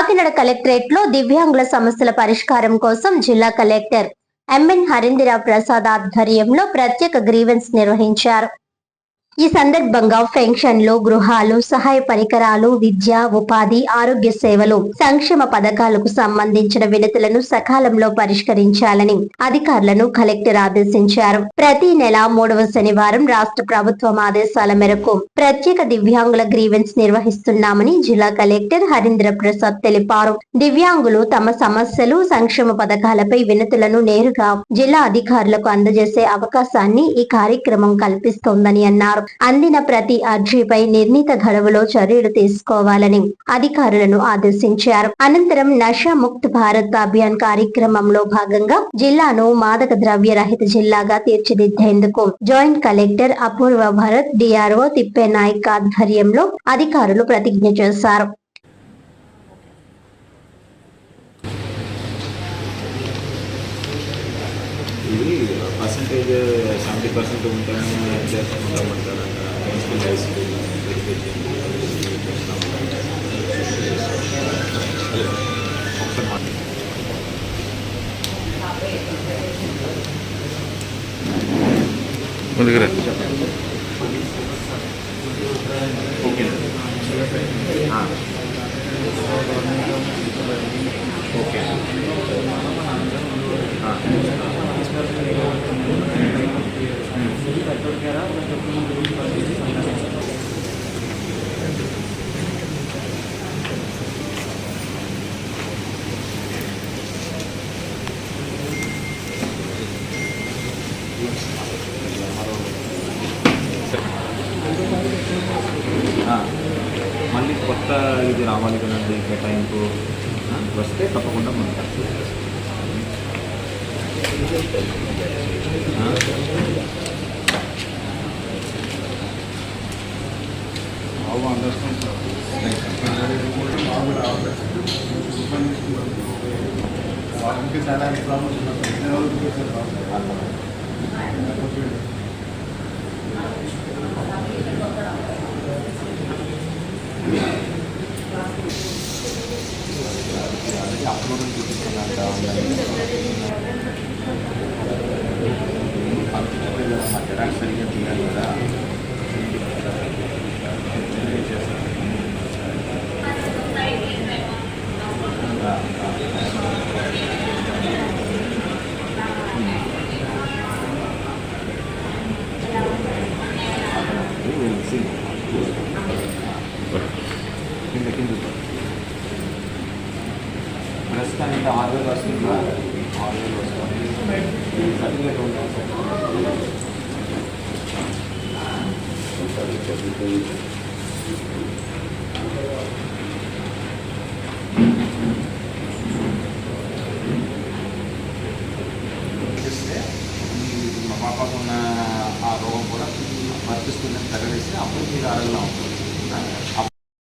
Kakinada collectorate లో దివ్యాంగుల సమస్యల పరిష్కారం కోసం జిల్లా కలెక్టర్ ఎంఎన్ హరీంద్ర ప్రసాద్ ఆధ్వర్యంలో ప్రత్యేక గ్రీవెన్స్ నిర్వహించారు. ఈ సందర్భంగా పెన్షన్లు, గృహాలు, సహాయ పరికరాలు, విద్య, ఉపాధి, ఆరోగ్య సేవలు, సంక్షేమ పథకాలకు సంబంధించిన వినతులను సకాలంలో పరిష్కరించాలని అధికారులను కలెక్టర్ ఆదేశించారు. ప్రతి నెల 3వ శనివారం రాష్ట్ర ప్రభుత్వం ఆదేశాల మేరకు ప్రత్యేక దివ్యాంగుల గ్రీవెన్స్ నిర్వహిస్తున్నామని జిల్లా కలెక్టర్ హరీంద్ర ప్రసాద్ తెలిపారు. దివ్యాంగులు తమ సమస్యలు, సంక్షేమ పథకాలపై వినతులను నేరుగా జిల్లా అధికారులకు అందజేసే అవకాశాన్ని ఈ కార్యక్రమం కల్పిస్తోందని అన్నారు. అందిన ప్రతి అర్జీపై నిర్ణీత గడువులో చర్యలు తీసుకోవాలని అధికారులను ఆదేశించారు. అనంతరం నషా ముక్త్ భారత్ అభియాన్ కార్యక్రమంలో భాగంగా జిల్లాను మాదక ద్రవ్య రహిత జిల్లాగా తీర్చిదిద్దేందుకు జాయింట్ కలెక్టర్ అపూర్వ భరత్, డిఆర్ఓ తిప్పేనాయక్ ఆధ్వర్యంలో అధికారులు ప్రతిజ్ఞ చేశారు. ఇది పర్సంటేజ్ 70% ఉంటాను చేసుకుంటామంటారు. హై స్కూల్ ఓకే ఓకే మళ్ళీ కొత్త ఇది రావాలి కదండి, కేటాయింపు వస్తే తప్పకుండా మనకు అప్లోడ్ చూపిస్తున్నట్ట జెరాక్స్ సరిగ్గా తీయాలి కదా. కింద ప్రస్తుతానికి 6,000 వస్తుంది. 6,000 వస్తుంది. సర్టిఫికేట్ ఉంటుంది. మా పాపకున్న ఆ రోగం కూడా వర్తిస్తుందని ప్రకటిస్తే అప్పుడు మీరు ఆరోగ్యంగా ఉంటుంది.